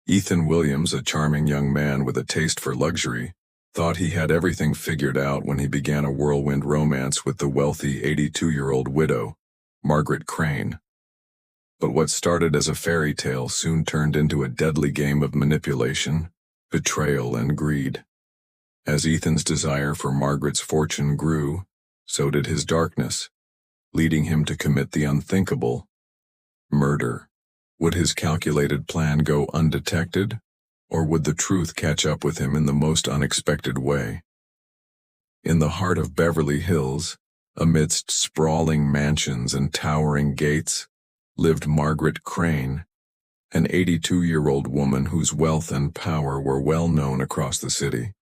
Ethan Williams, a charming young man with a taste for luxury, thought he had everything figured out when he began a whirlwind romance with the wealthy 82-year-old widow, Margaret Crane. But what started as a fairy tale soon turned into a deadly game of manipulation, betrayal, and greed. As Ethan's desire for Margaret's fortune grew, so did his darkness, leading him to commit the unthinkable: murder. Would his calculated plan go undetected, or would the truth catch up with him in the most unexpected way? In the heart of Beverly Hills, amidst sprawling mansions and towering gates, lived Margaret Crane, an 82-year-old woman whose wealth and power were well known across the city.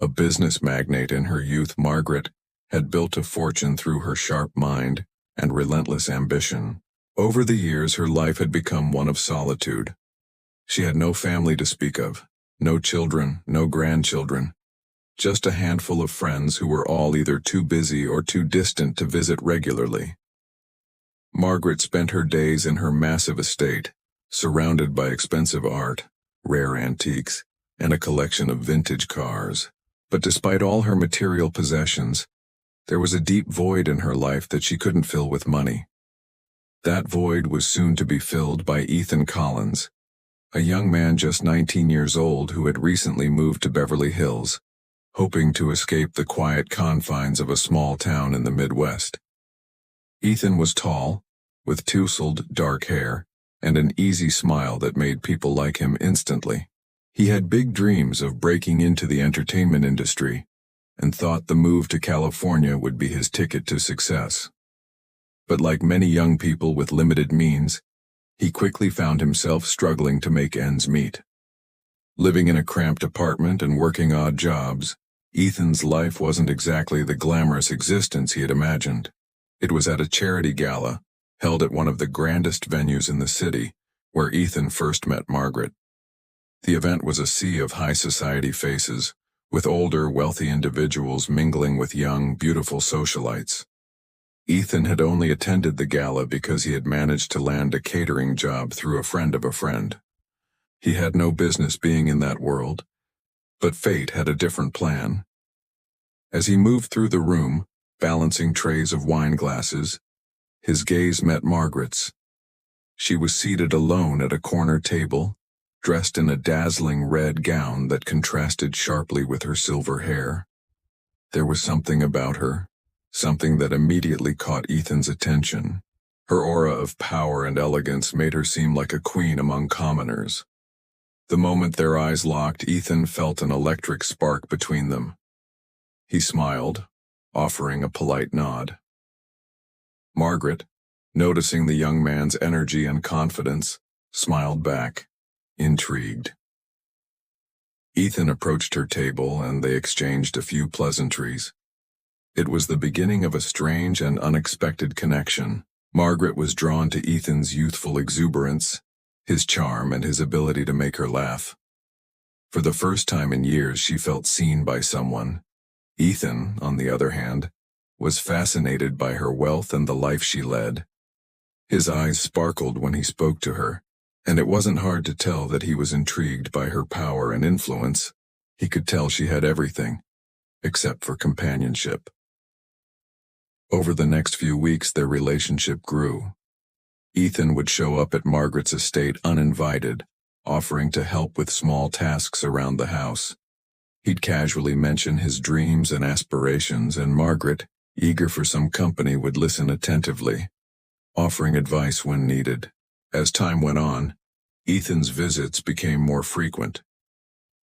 A business magnate in her youth, Margaret had built a fortune through her sharp mind and relentless ambition. Over the years, her life had become one of solitude. She had no family to speak of, no children, no grandchildren, just a handful of friends who were all either too busy or too distant to visit regularly. Margaret spent her days in her massive estate, surrounded by expensive art, rare antiques, and a collection of vintage cars. But despite all her material possessions, there was a deep void in her life that she couldn't fill with money. That void was soon to be filled by Ethan Collins, a young man just 19 years old who had recently moved to Beverly Hills, hoping to escape the quiet confines of a small town in the Midwest. Ethan was tall, with tousled dark hair, and an easy smile that made people like him instantly. He had big dreams of breaking into the entertainment industry, and thought the move to California would be his ticket to success. But like many young people with limited means, he quickly found himself struggling to make ends meet. Living in a cramped apartment and working odd jobs, Ethan's life wasn't exactly the glamorous existence he had imagined. It was at a charity gala, held at one of the grandest venues in the city, where Ethan first met Margaret. The event was a sea of high society faces, with older, wealthy individuals mingling with young, beautiful socialites. Ethan had only attended the gala because he had managed to land a catering job through a friend of a friend. He had no business being in that world, but fate had a different plan. As he moved through the room, balancing trays of wine glasses, his gaze met Margaret's. She was seated alone at a corner table, dressed in a dazzling red gown that contrasted sharply with her silver hair. There was something about her, something that immediately caught Ethan's attention. Her aura of power and elegance made her seem like a queen among commoners. The moment their eyes locked, Ethan felt an electric spark between them. He smiled, offering a polite nod. Margaret, noticing the young man's energy and confidence, smiled back, intrigued. Ethan approached her table and they exchanged a few pleasantries. It was the beginning of a strange and unexpected connection. Margaret was drawn to Ethan's youthful exuberance, his charm, and his ability to make her laugh. For the first time in years, she felt seen by someone. Ethan, on the other hand, was fascinated by her wealth and the life she led. His eyes sparkled when he spoke to her, and it wasn't hard to tell that he was intrigued by her power and influence. He could tell she had everything, except for companionship. Over the next few weeks, their relationship grew. Ethan would show up at Margaret's estate uninvited, offering to help with small tasks around the house. He'd casually mention his dreams and aspirations, and Margaret, eager for some company, would listen attentively, offering advice when needed. As time went on, Ethan's visits became more frequent.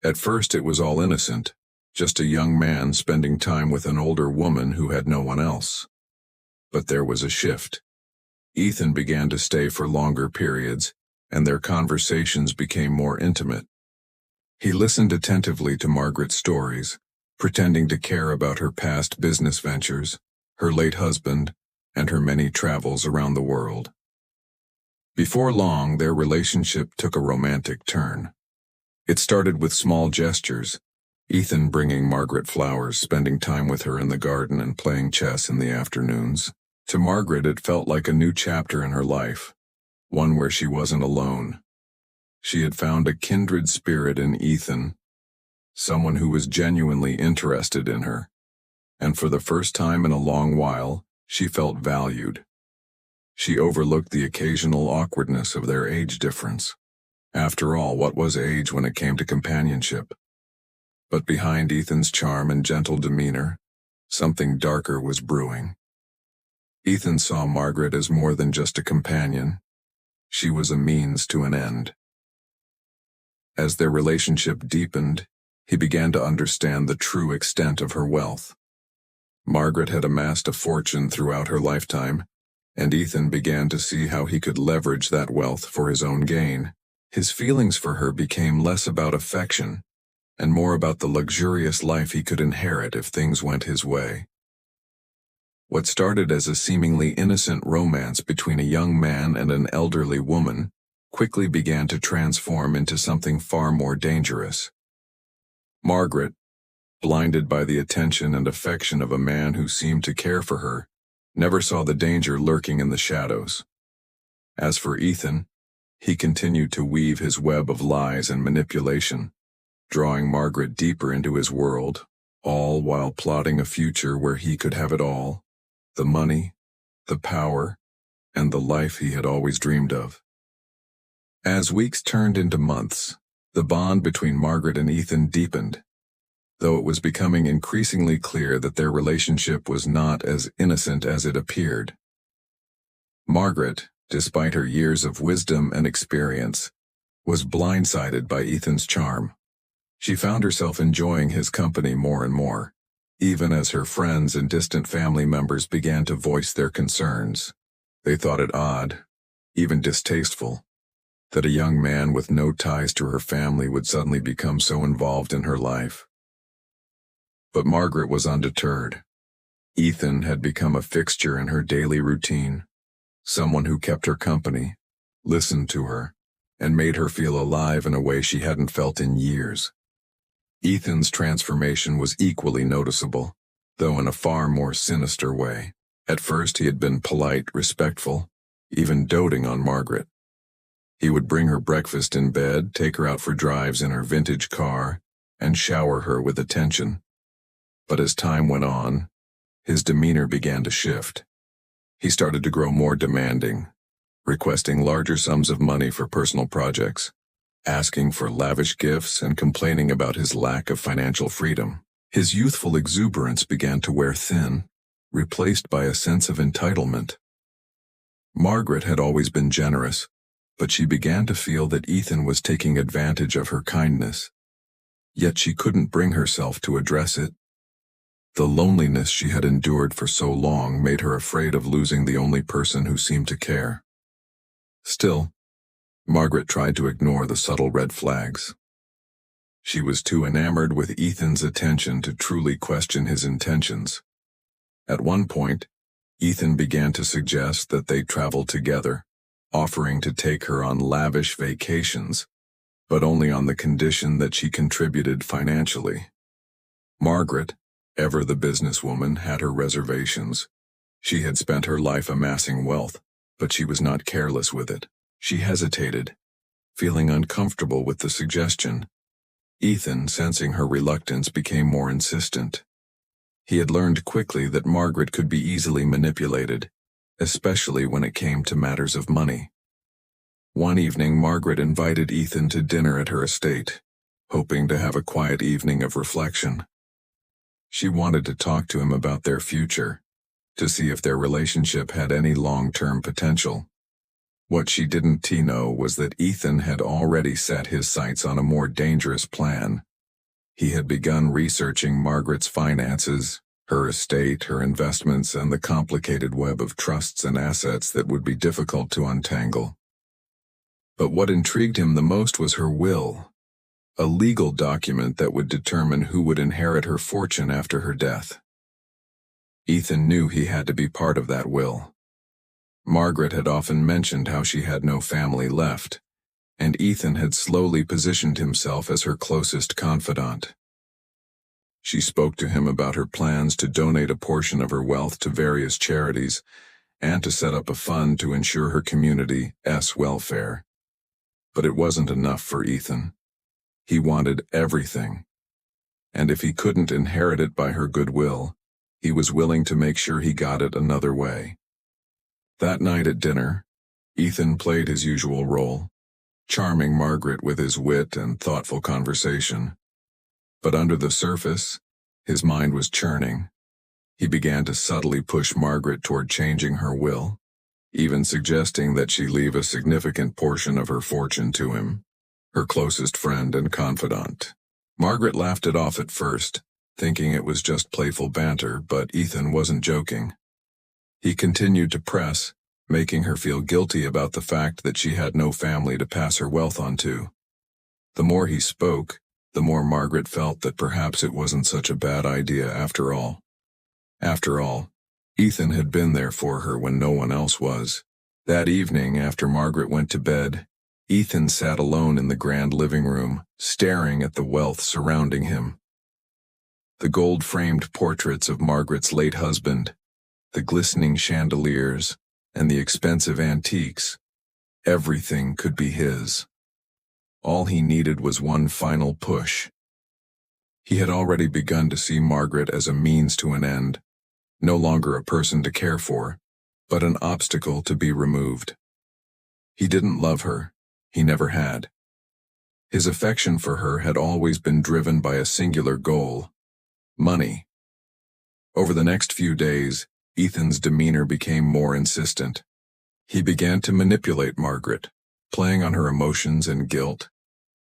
At first it was all innocent, just a young man spending time with an older woman who had no one else. But there was a shift. Ethan began to stay for longer periods, and their conversations became more intimate. He listened attentively to Margaret's stories, pretending to care about her past business ventures, her late husband, and her many travels around the world. Before long, their relationship took a romantic turn. It started with small gestures, Ethan bringing Margaret flowers, spending time with her in the garden, and playing chess in the afternoons. To Margaret, it felt like a new chapter in her life, one where she wasn't alone. She had found a kindred spirit in Ethan, someone who was genuinely interested in her, and for the first time in a long while, she felt valued. She overlooked the occasional awkwardness of their age difference. After all, what was age when it came to companionship? But behind Ethan's charm and gentle demeanor, something darker was brewing. Ethan saw Margaret as more than just a companion. She was a means to an end. As their relationship deepened, he began to understand the true extent of her wealth. Margaret had amassed a fortune throughout her lifetime, and Ethan began to see how he could leverage that wealth for his own gain. His feelings for her became less about affection and more about the luxurious life he could inherit if things went his way. What started as a seemingly innocent romance between a young man and an elderly woman quickly began to transform into something far more dangerous. Margaret, blinded by the attention and affection of a man who seemed to care for her, never saw the danger lurking in the shadows. As for Ethan, he continued to weave his web of lies and manipulation, drawing Margaret deeper into his world, all while plotting a future where he could have it all: the money, the power, and the life he had always dreamed of. As weeks turned into months, the bond between Margaret and Ethan deepened, though it was becoming increasingly clear that their relationship was not as innocent as it appeared. Margaret, despite her years of wisdom and experience, was blindsided by Ethan's charm. She found herself enjoying his company more and more, even as her friends and distant family members began to voice their concerns. They thought it odd, even distasteful, that a young man with no ties to her family would suddenly become so involved in her life. But Margaret was undeterred. Ethan had become a fixture in her daily routine, someone who kept her company, listened to her, and made her feel alive in a way she hadn't felt in years. Ethan's transformation was equally noticeable, though in a far more sinister way. At first he had been polite, respectful, even doting on Margaret. He would bring her breakfast in bed, take her out for drives in her vintage car, and shower her with attention. But as time went on, his demeanor began to shift. He started to grow more demanding, requesting larger sums of money for personal projects, asking for lavish gifts and complaining about his lack of financial freedom. His youthful exuberance began to wear thin, replaced by a sense of entitlement. Margaret had always been generous, but she began to feel that Ethan was taking advantage of her kindness. Yet she couldn't bring herself to address it. The loneliness she had endured for so long made her afraid of losing the only person who seemed to care. Still, Margaret tried to ignore the subtle red flags. She was too enamored with Ethan's attention to truly question his intentions. At one point, Ethan began to suggest that they travel together, offering to take her on lavish vacations, but only on the condition that she contributed financially. Margaret, ever the businesswoman, had her reservations. She had spent her life amassing wealth, but she was not careless with it. She hesitated, feeling uncomfortable with the suggestion. Ethan, sensing her reluctance, became more insistent. He had learned quickly that Margaret could be easily manipulated, especially when it came to matters of money. One evening, Margaret invited Ethan to dinner at her estate, hoping to have a quiet evening of reflection. She wanted to talk to him about their future, to see if their relationship had any long-term potential. What she didn't know was that Ethan had already set his sights on a more dangerous plan. He had begun researching Margaret's finances, her estate, her investments, and the complicated web of trusts and assets that would be difficult to untangle. But what intrigued him the most was her will, a legal document that would determine who would inherit her fortune after her death. Ethan knew he had to be part of that will. Margaret had often mentioned how she had no family left, and Ethan had slowly positioned himself as her closest confidant. She spoke to him about her plans to donate a portion of her wealth to various charities and to set up a fund to ensure her community's welfare. But it wasn't enough for Ethan. He wanted everything. And if he couldn't inherit it by her goodwill, he was willing to make sure he got it another way. That night at dinner, Ethan played his usual role, charming Margaret with his wit and thoughtful conversation. But under the surface, his mind was churning. He began to subtly push Margaret toward changing her will, even suggesting that she leave a significant portion of her fortune to him, her closest friend and confidant. Margaret laughed it off at first, thinking it was just playful banter, but Ethan wasn't joking. He continued to press, making her feel guilty about the fact that she had no family to pass her wealth on to. The more he spoke, the more Margaret felt that perhaps it wasn't such a bad idea after all. After all, Ethan had been there for her when no one else was. That evening, after Margaret went to bed, Ethan sat alone in the grand living room, staring at the wealth surrounding him. The gold-framed portraits of Margaret's late husband, the glistening chandeliers, and the expensive antiques. Everything could be his. All he needed was one final push. He had already begun to see Margaret as a means to an end, no longer a person to care for, but an obstacle to be removed. He didn't love her. He never had. His affection for her had always been driven by a singular goal: money. Over the next few days, Ethan's demeanor became more insistent. He began to manipulate Margaret, playing on her emotions and guilt,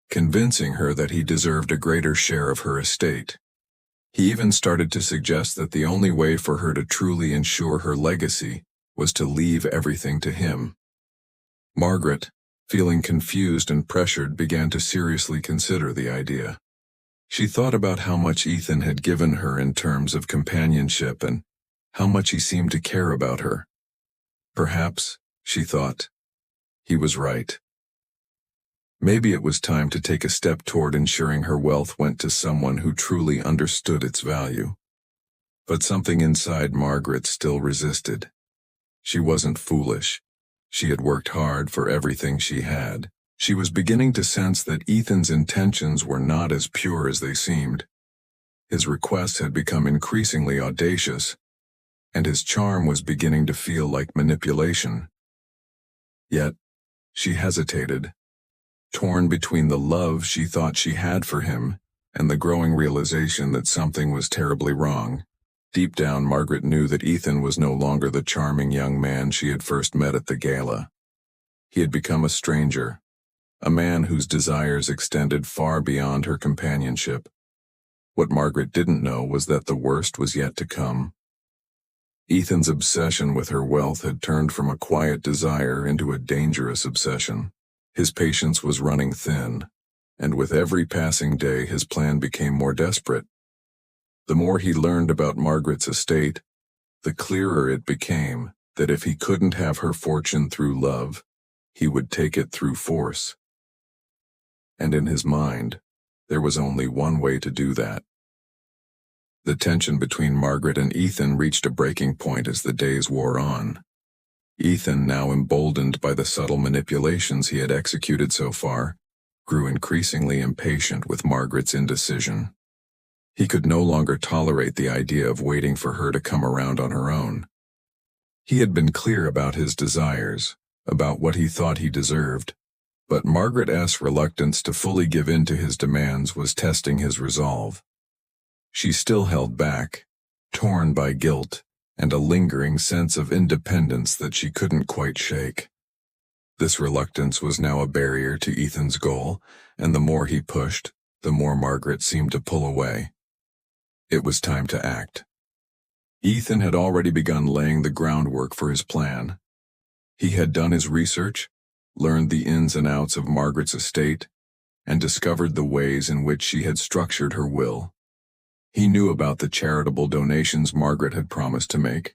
convincing her that he deserved a greater share of her estate. He even started to suggest that the only way for her to truly ensure her legacy was to leave everything to him. Margaret, feeling confused and pressured, began to seriously consider the idea. She thought about how much Ethan had given her in terms of companionship and how much he seemed to care about her. Perhaps, she thought, he was right. Maybe it was time to take a step toward ensuring her wealth went to someone who truly understood its value. But something inside Margaret still resisted. She wasn't foolish. She had worked hard for everything she had. She was beginning to sense that Ethan's intentions were not as pure as they seemed. His requests had become increasingly audacious, and his charm was beginning to feel like manipulation. Yet, she hesitated, torn between the love she thought she had for him and the growing realization that something was terribly wrong. Deep down, Margaret knew that Ethan was no longer the charming young man she had first met at the gala. He had become a stranger, a man whose desires extended far beyond her companionship. What Margaret didn't know was that the worst was yet to come. Ethan's obsession with her wealth had turned from a quiet desire into a dangerous obsession. His patience was running thin, and with every passing day his plan became more desperate. The more he learned about Margaret's estate, the clearer it became that if he couldn't have her fortune through love, he would take it through force. And in his mind, there was only one way to do that. The tension between Margaret and Ethan reached a breaking point as the days wore on. Ethan, now emboldened by the subtle manipulations he had executed so far, grew increasingly impatient with Margaret's indecision. He could no longer tolerate the idea of waiting for her to come around on her own. He had been clear about his desires, about what he thought he deserved, but Margaret's reluctance to fully give in to his demands was testing his resolve. She still held back, torn by guilt and a lingering sense of independence that she couldn't quite shake. This reluctance was now a barrier to Ethan's goal, and the more he pushed, the more Margaret seemed to pull away. It was time to act. Ethan had already begun laying the groundwork for his plan. He had done his research, learned the ins and outs of Margaret's estate, and discovered the ways in which she had structured her will. He knew about the charitable donations Margaret had promised to make,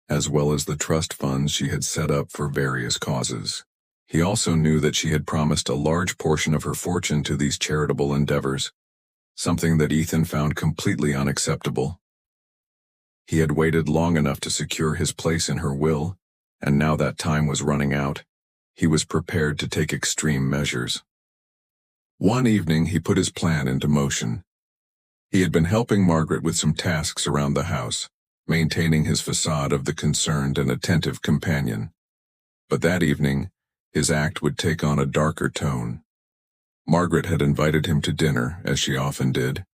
as well as the trust funds she had set up for various causes. He also knew that she had promised a large portion of her fortune to these charitable endeavors, something that Ethan found completely unacceptable. He had waited long enough to secure his place in her will, and now that time was running out. he was prepared to take extreme measures. One evening, he put his plan into motion. He had been helping Margaret with some tasks around the house, maintaining his facade of the concerned and attentive companion. But that evening, his act would take on a darker tone. Margaret had invited him to dinner, as she often did.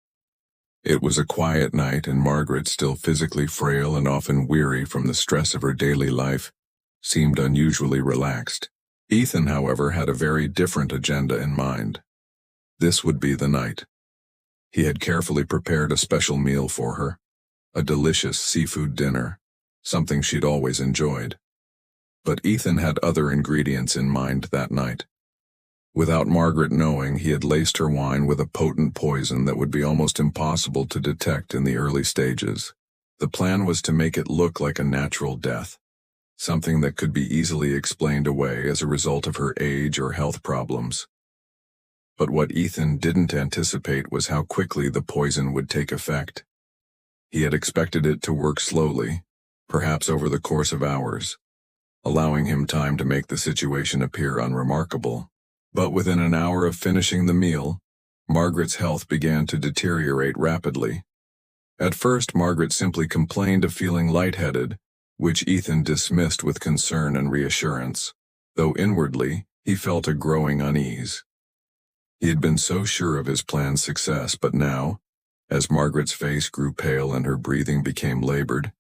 It was a quiet night, and Margaret, still physically frail and often weary from the stress of her daily life, seemed unusually relaxed. Ethan, however, had a very different agenda in mind. This would be the night. He had carefully prepared a special meal for her, a delicious seafood dinner, something she'd always enjoyed. But Ethan had other ingredients in mind that night. Without Margaret knowing, he had laced her wine with a potent poison that would be almost impossible to detect in the early stages. The plan was to make it look like a natural death, something that could be easily explained away as a result of her age or health problems. But what Ethan didn't anticipate was how quickly the poison would take effect. He had expected it to work slowly, perhaps over the course of hours, allowing him time to make the situation appear unremarkable. But within an hour of finishing the meal, Margaret's health began to deteriorate rapidly. At first, Margaret simply complained of feeling lightheaded, which Ethan dismissed with concern and reassurance, though inwardly he felt a growing unease. He had been so sure of his plan's success, but now, as Margaret's face grew pale and her breathing became labored,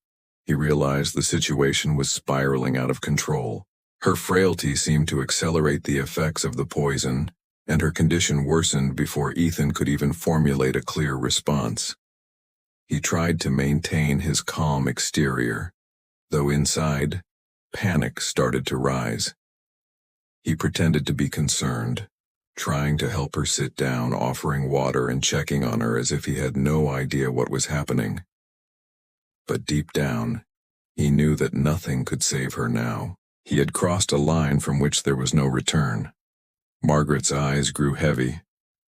he realized the situation was spiraling out of control. Her frailty seemed to accelerate the effects of the poison, and her condition worsened before Ethan could even formulate a clear response. He tried to maintain his calm exterior, though inside, panic started to rise. He pretended to be concerned, trying to help her sit down, offering water and checking on her as if he had no idea what was happening. But deep down, he knew that nothing could save her now. He had crossed a line from which there was no return. Margaret's eyes grew heavy,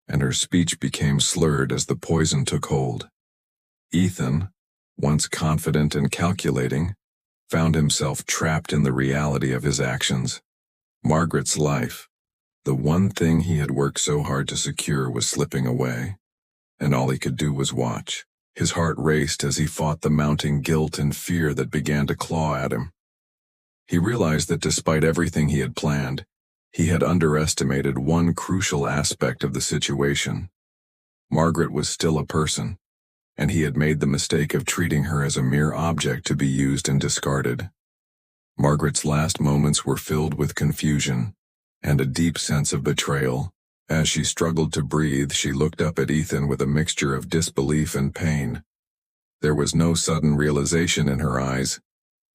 and her speech became slurred as the poison took hold. Ethan, once confident and calculating, found himself trapped in the reality of his actions. Margaret's life, the one thing he had worked so hard to secure, was slipping away, and all he could do was watch. His heart raced as he fought the mounting guilt and fear that began to claw at him. He realized that despite everything he had planned, he had underestimated one crucial aspect of the situation. Margaret was still a person, and he had made the mistake of treating her as a mere object to be used and discarded. Margaret's last moments were filled with confusion and a deep sense of betrayal. As she struggled to breathe, she looked up at Ethan with a mixture of disbelief and pain. There was no sudden realization in her eyes,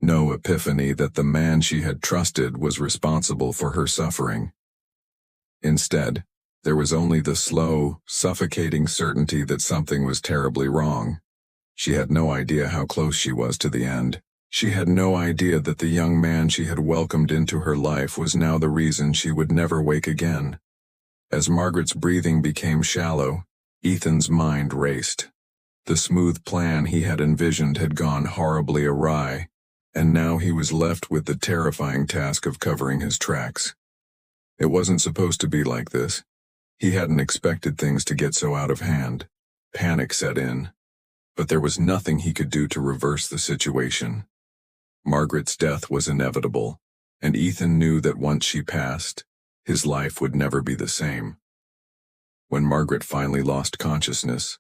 no epiphany that the man she had trusted was responsible for her suffering. Instead, there was only the slow, suffocating certainty that something was terribly wrong. She had no idea how close she was to the end. She had no idea that the young man she had welcomed into her life was now the reason she would never wake again. As Margaret's breathing became shallow, Ethan's mind raced. The smooth plan he had envisioned had gone horribly awry, and now he was left with the terrifying task of covering his tracks. It wasn't supposed to be like this. He hadn't expected things to get so out of hand. Panic set in, but there was nothing he could do to reverse the situation. Margaret's death was inevitable, and Ethan knew that once she passed, his life would never be the same. When Margaret finally lost consciousness,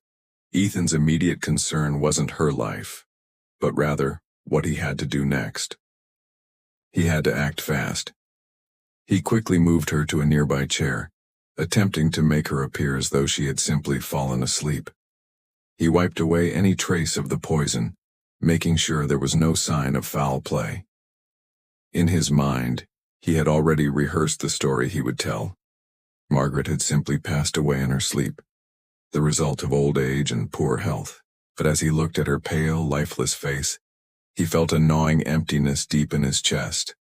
Ethan's immediate concern wasn't her life, but rather what he had to do next. He had to act fast. He quickly moved her to a nearby chair, attempting to make her appear as though she had simply fallen asleep. He wiped away any trace of the poison, making sure there was no sign of foul play. In his mind, he had already rehearsed the story he would tell. Margaret had simply passed away in her sleep, the result of old age and poor health. But as he looked at her pale, lifeless face, he felt a gnawing emptiness deep in his chest.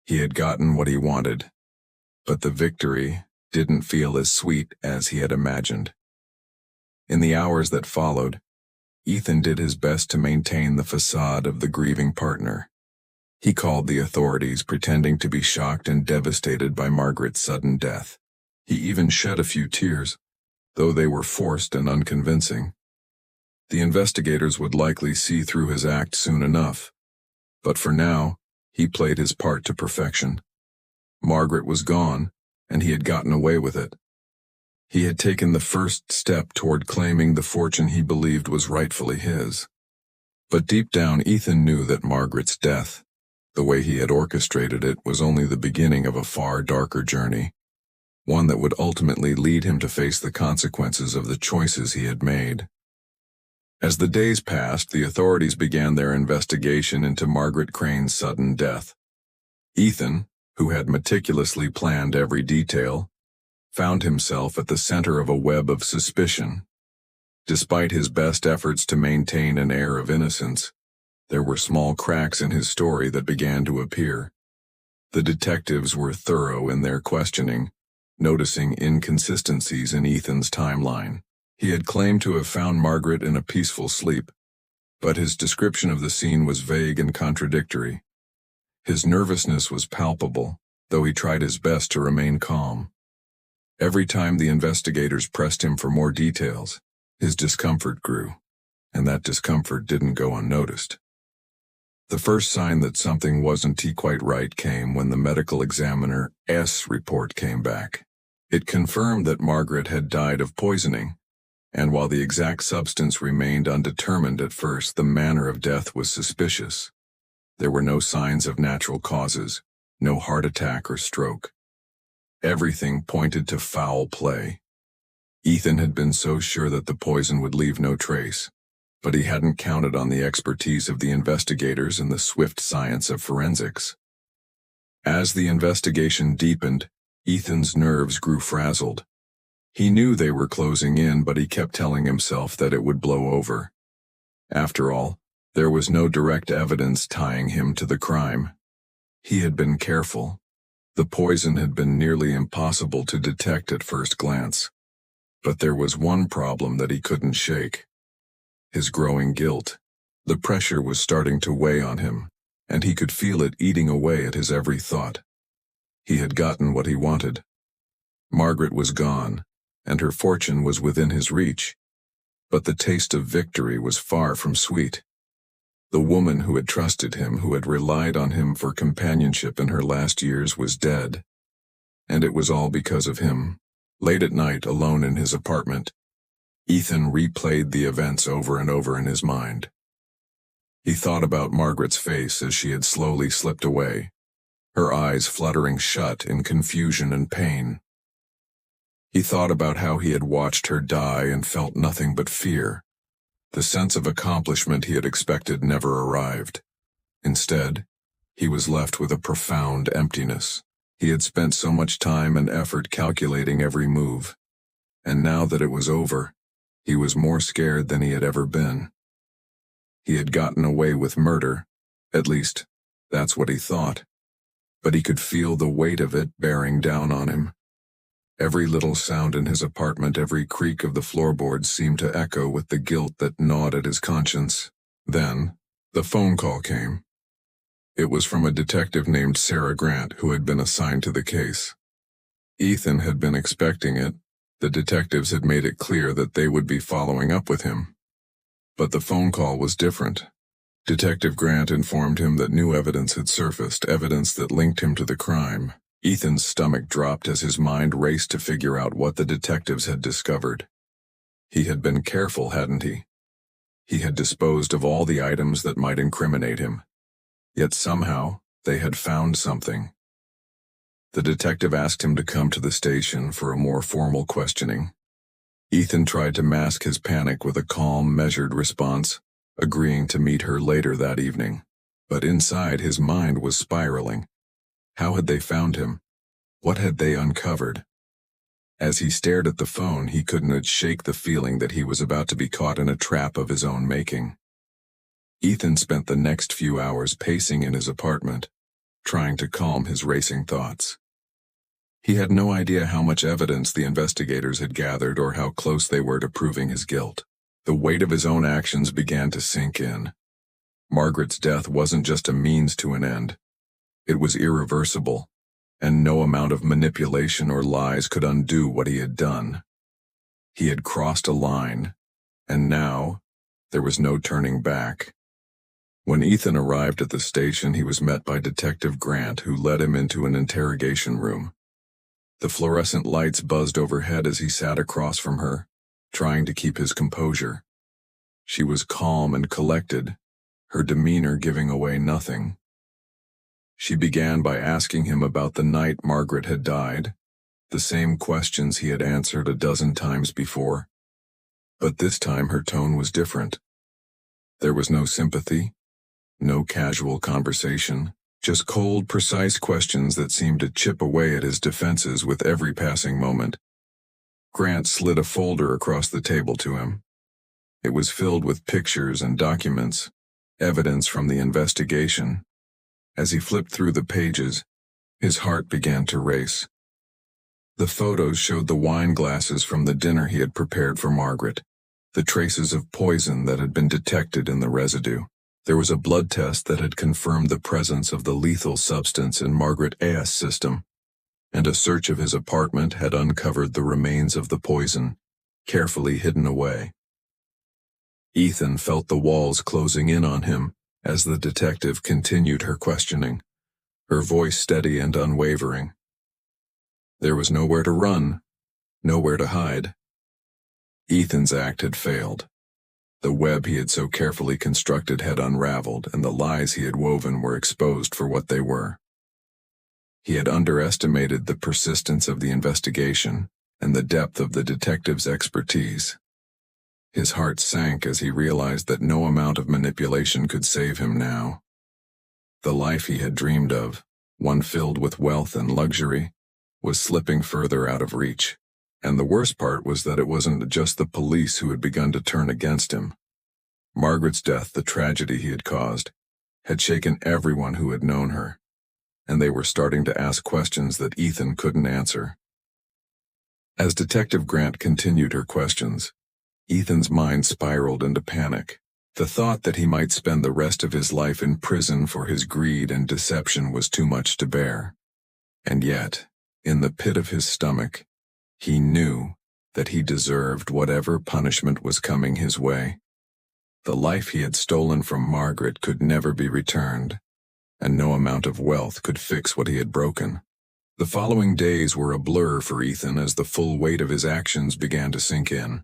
He had gotten what he wanted, but the victory didn't feel as sweet as he had imagined. In the hours that followed, Ethan did his best to maintain the facade of the grieving partner. He called the authorities, pretending to be shocked and devastated by Margaret's sudden death. He even shed a few tears, though they were forced and unconvincing. The investigators would likely see through his act soon enough, but for now, he played his part to perfection. Margaret was gone, and he had gotten away with it. He had taken the first step toward claiming the fortune he believed was rightfully his. But deep down, Ethan knew that Margaret's death, the way he had orchestrated it, was only the beginning of a far darker journey, one that would ultimately lead him to face the consequences of the choices he had made. As the days passed, the authorities began their investigation into Margaret Crane's sudden death. Ethan, who had meticulously planned every detail, found himself at the center of a web of suspicion. Despite his best efforts to maintain an air of innocence, there were small cracks in his story that began to appear. The detectives were thorough in their questioning, noticing inconsistencies in Ethan's timeline. He had claimed to have found Margaret in a peaceful sleep, but his description of the scene was vague and contradictory. His nervousness was palpable, though he tried his best to remain calm. Every time the investigators pressed him for more details, his discomfort grew, and that discomfort didn't go unnoticed. The first sign that something wasn't quite right came when the medical examiner's report came back. It confirmed that Margaret had died of poisoning, and while the exact substance remained undetermined at first, the manner of death was suspicious. There were no signs of natural causes, no heart attack or stroke. Everything pointed to foul play. Ethan had been so sure that the poison would leave no trace, but he hadn't counted on the expertise of the investigators and the swift science of forensics. As the investigation deepened, Ethan's nerves grew frazzled. He knew they were closing in, but he kept telling himself that it would blow over. After all, there was no direct evidence tying him to the crime. He had been careful. The poison had been nearly impossible to detect at first glance. But there was one problem that he couldn't shake: his growing guilt. The pressure was starting to weigh on him, and he could feel it eating away at his every thought. He had gotten what he wanted. Margaret was gone, and her fortune was within his reach. But the taste of victory was far from sweet. The woman who had trusted him, who had relied on him for companionship in her last years, was dead. And it was all because of him. Late at night, alone in his apartment, Ethan replayed the events over and over in his mind. He thought about Margaret's face as she had slowly slipped away, her eyes fluttering shut in confusion and pain. He thought about how he had watched her die and felt nothing but fear. The sense of accomplishment he had expected never arrived. Instead, he was left with a profound emptiness. He had spent so much time and effort calculating every move, and now that it was over, he was more scared than he had ever been. He had gotten away with murder, at least, that's what he thought, but he could feel the weight of it bearing down on him. Every little sound in his apartment, every creak of the floorboards seemed to echo with the guilt that gnawed at his conscience. Then, the phone call came. It was from a detective named Sarah Grant, who had been assigned to the case. Ethan had been expecting it. The detectives had made it clear that they would be following up with him. But the phone call was different. Detective Grant informed him that new evidence had surfaced, evidence that linked him to the crime. Ethan's stomach dropped as his mind raced to figure out what the detectives had discovered. He had been careful, hadn't he? He had disposed of all the items that might incriminate him. Yet somehow, they had found something. The detective asked him to come to the station for a more formal questioning. Ethan tried to mask his panic with a calm, measured response, agreeing to meet her later that evening. But inside, his mind was spiraling. How had they found him? What had they uncovered? As he stared at the phone, he couldn't shake the feeling that he was about to be caught in a trap of his own making. Ethan spent the next few hours pacing in his apartment, trying to calm his racing thoughts. He had no idea how much evidence the investigators had gathered or how close they were to proving his guilt. The weight of his own actions began to sink in. Margaret's death wasn't just a means to an end. It was irreversible, and no amount of manipulation or lies could undo what he had done. He had crossed a line, and now there was no turning back. When Ethan arrived at the station, he was met by Detective Grant, who led him into an interrogation room. The fluorescent lights buzzed overhead as he sat across from her, trying to keep his composure. She was calm and collected, her demeanor giving away nothing. She began by asking him about the night Margaret had died, the same questions he had answered a dozen times before. But this time her tone was different. There was no sympathy, no casual conversation, just cold, precise questions that seemed to chip away at his defenses with every passing moment. Grant slid a folder across the table to him. It was filled with pictures and documents, evidence from the investigation. As he flipped through the pages, his heart began to race. The photos showed the wine glasses from the dinner he had prepared for Margaret, the traces of poison that had been detected in the residue. There was a blood test that had confirmed the presence of the lethal substance in Margaret's system, and a search of his apartment had uncovered the remains of the poison, carefully hidden away. Ethan felt the walls closing in on him as the detective continued her questioning, her voice steady and unwavering. There was nowhere to run, nowhere to hide. Ethan's act had failed. The web he had so carefully constructed had unraveled, and the lies he had woven were exposed for what they were. He had underestimated the persistence of the investigation and the depth of the detective's expertise. His heart sank as he realized that no amount of manipulation could save him now. The life he had dreamed of, one filled with wealth and luxury, was slipping further out of reach. And the worst part was that it wasn't just the police who had begun to turn against him. Margaret's death, the tragedy he had caused, had shaken everyone who had known her, and they were starting to ask questions that Ethan couldn't answer. As Detective Grant continued her questions, Ethan's mind spiraled into panic. The thought that he might spend the rest of his life in prison for his greed and deception was too much to bear. And yet, in the pit of his stomach, he knew that he deserved whatever punishment was coming his way. The life he had stolen from Margaret could never be returned, and no amount of wealth could fix what he had broken. The following days were a blur for Ethan as the full weight of his actions began to sink in.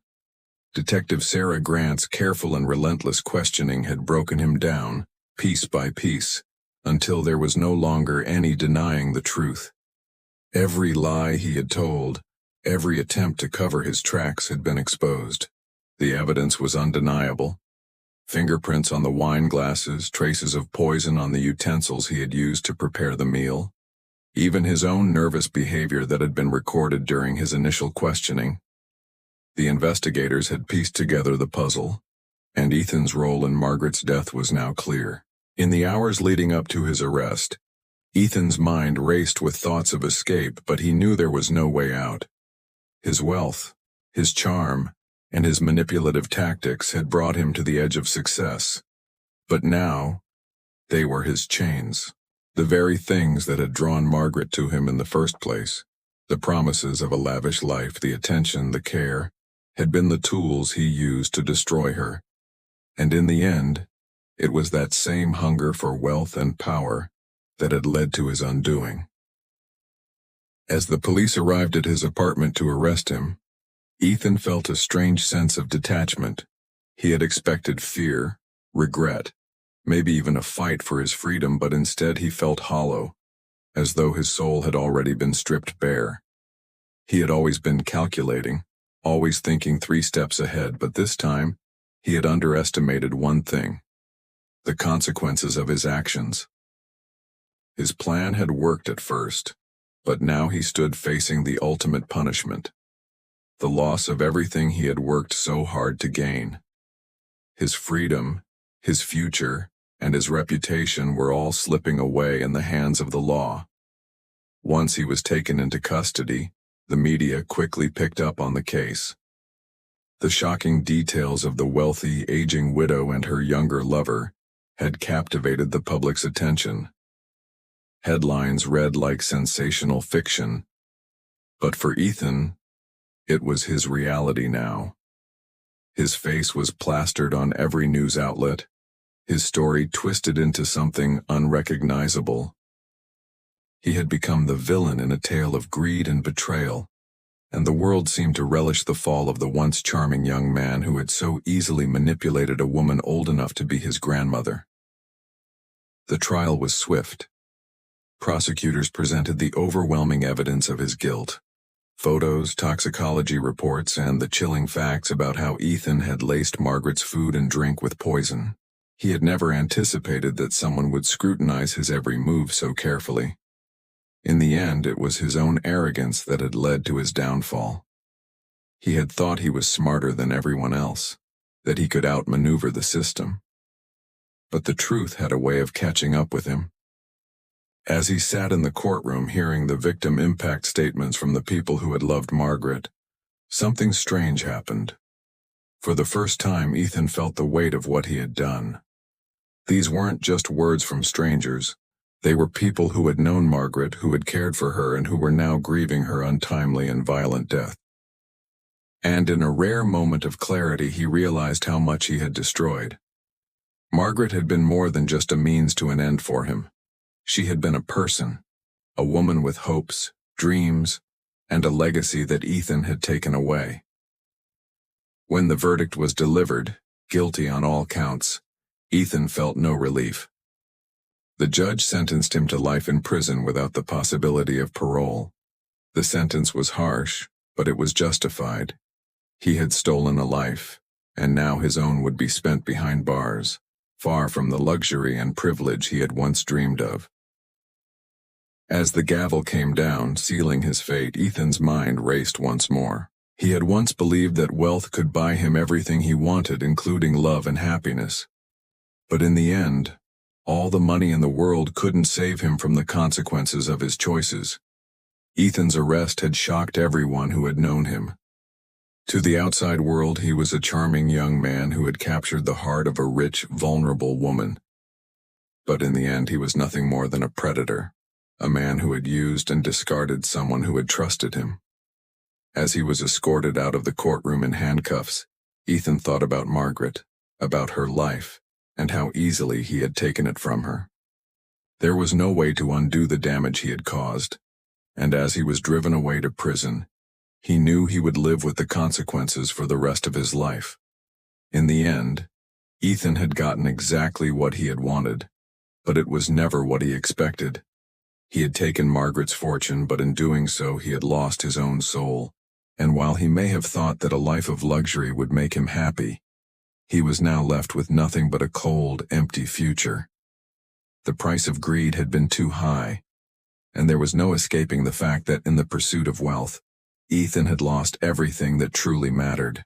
Detective Sarah Grant's careful and relentless questioning had broken him down, piece by piece, until there was no longer any denying the truth. Every lie he had told, every attempt to cover his tracks had been exposed. The evidence was undeniable. Fingerprints on the wine glasses, traces of poison on the utensils he had used to prepare the meal. Even his own nervous behavior that had been recorded during his initial questioning. The investigators had pieced together the puzzle, and Ethan's role in Margaret's death was now clear. In the hours leading up to his arrest, Ethan's mind raced with thoughts of escape, but he knew there was no way out. His wealth, his charm, and his manipulative tactics had brought him to the edge of success. But now, they were his chains. The very things that had drawn Margaret to him in the first place, the promises of a lavish life, the attention, the care, had been the tools he used to destroy her. And in the end, it was that same hunger for wealth and power that had led to his undoing. As the police arrived at his apartment to arrest him, Ethan felt a strange sense of detachment. He had expected fear, regret, maybe even a fight for his freedom, but instead he felt hollow, as though his soul had already been stripped bare. He had always been calculating, always thinking 3 steps ahead, but this time, he had underestimated one thing: the consequences of his actions. His plan had worked at first, but now he stood facing the ultimate punishment: the loss of everything he had worked so hard to gain. His freedom, his future, and his reputation were all slipping away in the hands of the law. Once he was taken into custody, the media quickly picked up on the case. The shocking details of the wealthy, aging widow and her younger lover had captivated the public's attention. Headlines read like sensational fiction. But for Ethan, it was his reality now. His face was plastered on every news outlet, his story twisted into something unrecognizable. He had become the villain in a tale of greed and betrayal, and the world seemed to relish the fall of the once charming young man who had so easily manipulated a woman old enough to be his grandmother. The trial was swift. Prosecutors presented the overwhelming evidence of his guilt. Photos, toxicology reports, and the chilling facts about how Ethan had laced Margaret's food and drink with poison. He had never anticipated that someone would scrutinize his every move so carefully. In the end, it was his own arrogance that had led to his downfall. He had thought he was smarter than everyone else, that he could outmaneuver the system. But the truth had a way of catching up with him. As he sat in the courtroom hearing the victim impact statements from the people who had loved Margaret, something strange happened. For the first time, Ethan felt the weight of what he had done. These weren't just words from strangers. They were people who had known Margaret, who had cared for her, and who were now grieving her untimely and violent death. And in a rare moment of clarity, he realized how much he had destroyed. Margaret had been more than just a means to an end for him. She had been a person, a woman with hopes, dreams, and a legacy that Ethan had taken away. When the verdict was delivered, guilty on all counts, Ethan felt no relief. The judge sentenced him to life in prison without the possibility of parole. The sentence was harsh, but it was justified. He had stolen a life, and now his own would be spent behind bars, far from the luxury and privilege he had once dreamed of. As the gavel came down, sealing his fate, Ethan's mind raced once more. He had once believed that wealth could buy him everything he wanted, including love and happiness. But in the end, all the money in the world couldn't save him from the consequences of his choices. Ethan's arrest had shocked everyone who had known him. To the outside world, he was a charming young man who had captured the heart of a rich, vulnerable woman. But in the end, he was nothing more than a predator, a man who had used and discarded someone who had trusted him. As he was escorted out of the courtroom in handcuffs, Ethan thought about Margaret, about her life, and how easily he had taken it from her. There was no way to undo the damage he had caused, and as he was driven away to prison, he knew he would live with the consequences for the rest of his life. In the end, Ethan had gotten exactly what he had wanted, but it was never what he expected. He had taken Margaret's fortune, but in doing so he had lost his own soul, and while he may have thought that a life of luxury would make him happy, he was now left with nothing but a cold, empty future. The price of greed had been too high, and there was no escaping the fact that in the pursuit of wealth, Ethan had lost everything that truly mattered.